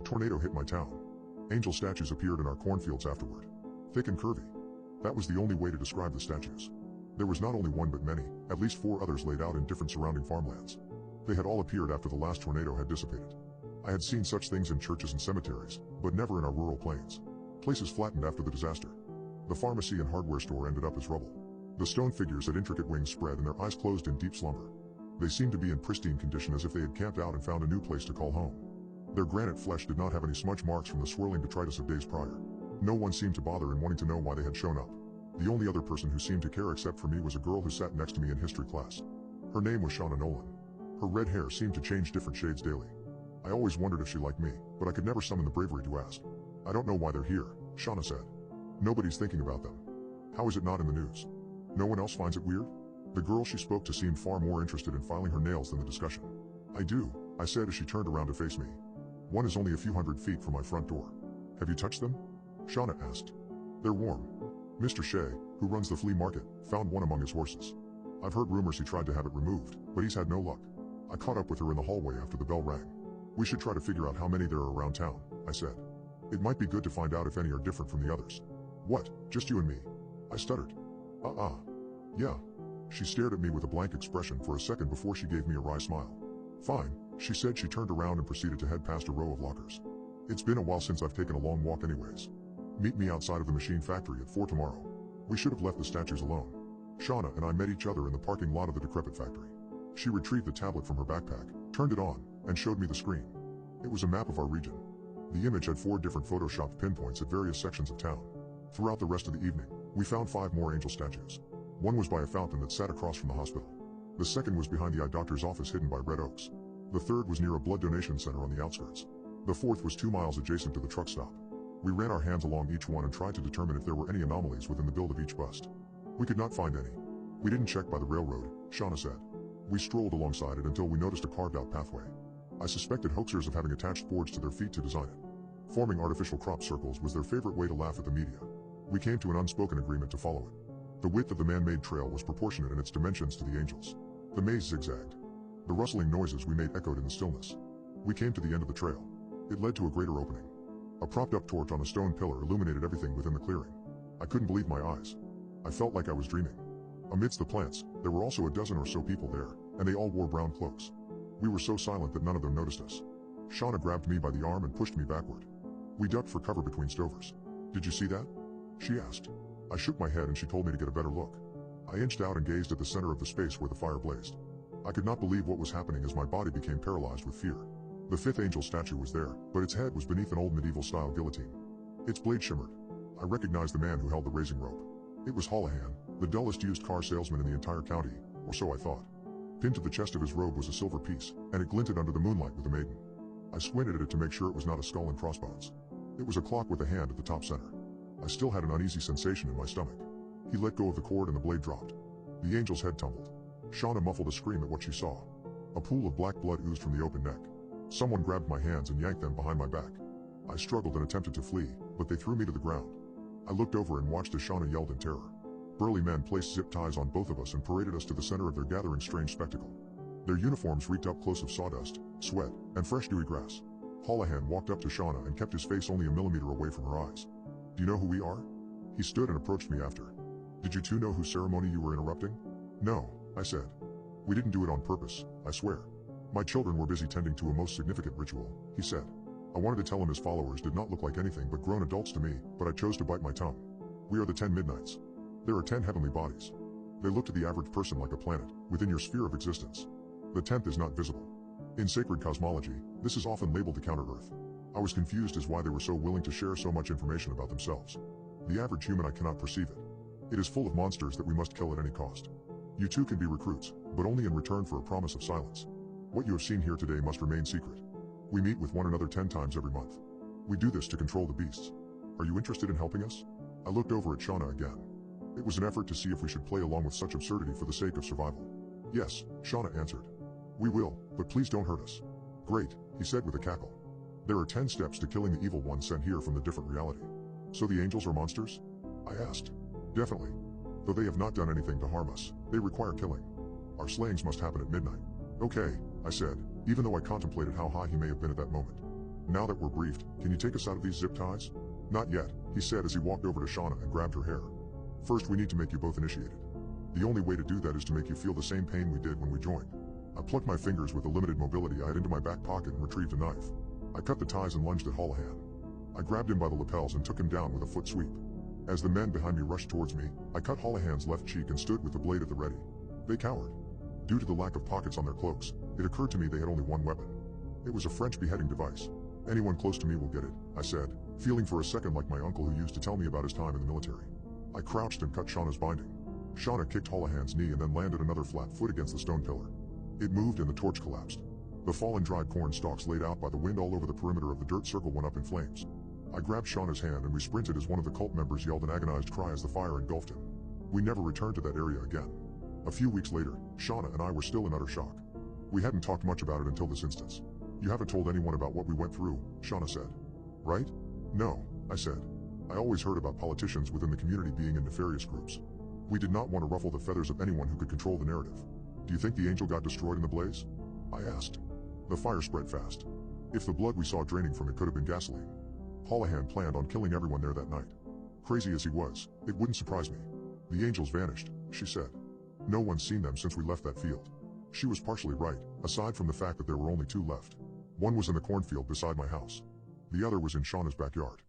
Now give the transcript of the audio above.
Tornado hit my town. Angel statues appeared in our cornfields afterward. Thick and curvy. That was the only way to describe the statues. There was not only one but many, at least 4 others laid out in different surrounding farmlands. They had all appeared after the last tornado had dissipated. I had seen such things in churches and cemeteries, but never in our rural plains. Places flattened after the disaster. The pharmacy and hardware store ended up as rubble. The stone figures had intricate wings spread and their eyes closed in deep slumber. They seemed to be in pristine condition as if they had camped out and found a new place to call home. Their granite flesh did not have any smudge marks from the swirling detritus of days prior. No one seemed to bother in wanting to know why they had shown up. The only other person who seemed to care except for me was a girl who sat next to me in history class. Her name was Shauna Nolan. Her red hair seemed to change different shades daily. I always wondered if she liked me, but I could never summon the bravery to ask. I don't know why they're here, Shauna said. Nobody's thinking about them. How is it not in the news? No one else finds it weird? The girl she spoke to seemed far more interested in filing her nails than the discussion. I do, I said as she turned around to face me. One is only a few hundred feet from my front door. Have you touched them? Shauna asked. They're warm. Mr. Shea, who runs the flea market, found one among his horses. I've heard rumors he tried to have it removed, but he's had no luck. I caught up with her in the hallway after the bell rang. We should try to figure out how many there are around town, I said. It might be good to find out if any are different from the others. What, just you and me? I stuttered. Yeah. She stared at me with a blank expression for a second before she gave me a wry smile. Fine, she said. She turned around and proceeded to head past a row of lockers. It's been a while since I've taken a long walk anyways. Meet me outside of the machine factory at 4 tomorrow. We should have left the statues alone. Shauna and I met each other in the parking lot of the decrepit factory. She retrieved the tablet from her backpack, turned it on, and showed me the screen. It was a map of our region. The image had 4 different photoshopped pinpoints at various sections of town. Throughout the rest of the evening, we found 5 more angel statues. One was by a fountain that sat across from the hospital. The second was behind the eye doctor's office hidden by red oaks. The third was near a blood donation center on the outskirts. The fourth was 2 miles adjacent to the truck stop. We ran our hands along each one and tried to determine if there were any anomalies within the build of each bust. We could not find any. We didn't check by the railroad, Shauna said. We strolled alongside it until we noticed a carved-out pathway. I suspected hoaxers of having attached boards to their feet to design it. Forming artificial crop circles was their favorite way to laugh at the media. We came to an unspoken agreement to follow it. The width of the man-made trail was proportionate in its dimensions to the angels. The maze zigzagged. The rustling noises we made echoed in the stillness. We came to the end of the trail. It led to a greater opening. A propped-up torch on a stone pillar illuminated everything within the clearing. I couldn't believe my eyes. I felt like I was dreaming. Amidst the plants, there were also a dozen or so people there, and they all wore brown cloaks. We were so silent that none of them noticed us. Shauna grabbed me by the arm and pushed me backward. We ducked for cover between stovers. Did you see that? She asked. I shook my head and she told me to get a better look. I inched out and gazed at the center of the space where the fire blazed. I could not believe what was happening as my body became paralyzed with fear. The 5th angel statue was there, but its head was beneath an old medieval-style guillotine. Its blade shimmered. I recognized the man who held the raising rope. It was Holohan, the dullest used car salesman in the entire county, or so I thought. Pinned to the chest of his robe was a silver piece, and it glinted under the moonlight with a maiden. I squinted at it to make sure it was not a skull and crossbones. It was a clock with a hand at the top center. I still had an uneasy sensation in my stomach. He let go of the cord and the blade dropped. The angel's head tumbled. Shauna muffled a scream at what she saw. A pool of black blood oozed from the open neck. Someone grabbed my hands and yanked them behind my back. I struggled and attempted to flee, but they threw me to the ground. I looked over and watched as Shauna yelled in terror. Burly men placed zip ties on both of us and paraded us to the center of their gathering strange spectacle. Their uniforms reeked up close of sawdust, sweat, and fresh dewy grass. Holohan walked up to Shauna and kept his face only a millimeter away from her eyes. Do you know who we are? He stood and approached me after. Did you two know whose ceremony you were interrupting? No, I said. We didn't do it on purpose, I swear. My children were busy tending to a most significant ritual, he said. I wanted to tell him his followers did not look like anything but grown adults to me, but I chose to bite my tongue. We are the 10 Midnights. There are 10 heavenly bodies. They look to the average person like a planet, within your sphere of existence. The 10th is not visible. In sacred cosmology, this is often labeled the counter-Earth. I was confused as why they were so willing to share so much information about themselves. The average human, I cannot perceive it. It is full of monsters that we must kill at any cost. You two can be recruits, but only in return for a promise of silence. What you have seen here today must remain secret. We meet with one another 10 times every month. We do this to control the beasts. Are you interested in helping us? I looked over at Shauna again. It was an effort to see if we should play along with such absurdity for the sake of survival. Yes, Shauna answered. We will, but please don't hurt us. Great, he said with a cackle. There are 10 steps to killing the evil one sent here from the different reality. So the angels are monsters? I asked. Definitely. Though they have not done anything to harm us, they require killing. Our slayings must happen at midnight. Okay, I said, even though I contemplated how high he may have been at that moment. Now that we're briefed, can you take us out of these zip ties? Not yet, he said as he walked over to Shauna and grabbed her hair. First, we need to make you both initiated. The only way to do that is to make you feel the same pain we did when we joined. I plucked my fingers with the limited mobility I had into my back pocket and retrieved a knife. I cut the ties and lunged at Holohan. I grabbed him by the lapels and took him down with a foot sweep. As the men behind me rushed towards me, I cut Holohan's left cheek and stood with the blade at the ready. They cowered. Due to the lack of pockets on their cloaks, it occurred to me they had only one weapon. It was a French beheading device. Anyone close to me will get it, I said, feeling for a second like my uncle who used to tell me about his time in the military. I crouched and cut Shauna's binding. Shauna kicked Holohan's knee and then landed another flat foot against the stone pillar. It moved and the torch collapsed. The fallen dried corn stalks laid out by the wind all over the perimeter of the dirt circle went up in flames. I grabbed Shauna's hand and we sprinted as one of the cult members yelled an agonized cry as the fire engulfed him. We never returned to that area again. A few weeks later, Shauna and I were still in utter shock. We hadn't talked much about it until this instance. You haven't told anyone about what we went through, Shauna said. Right? No, I said. I always heard about politicians within the community being in nefarious groups. We did not want to ruffle the feathers of anyone who could control the narrative. Do you think the angel got destroyed in the blaze? I asked. The fire spread fast. If the blood we saw draining from it could have been gasoline. Holohan planned on killing everyone there that night. Crazy as he was, it wouldn't surprise me. The angels vanished, she said. No one's seen them since we left that field. She was partially right, aside from the fact that there were only two left. One was in the cornfield beside my house. The other was in Shauna's backyard.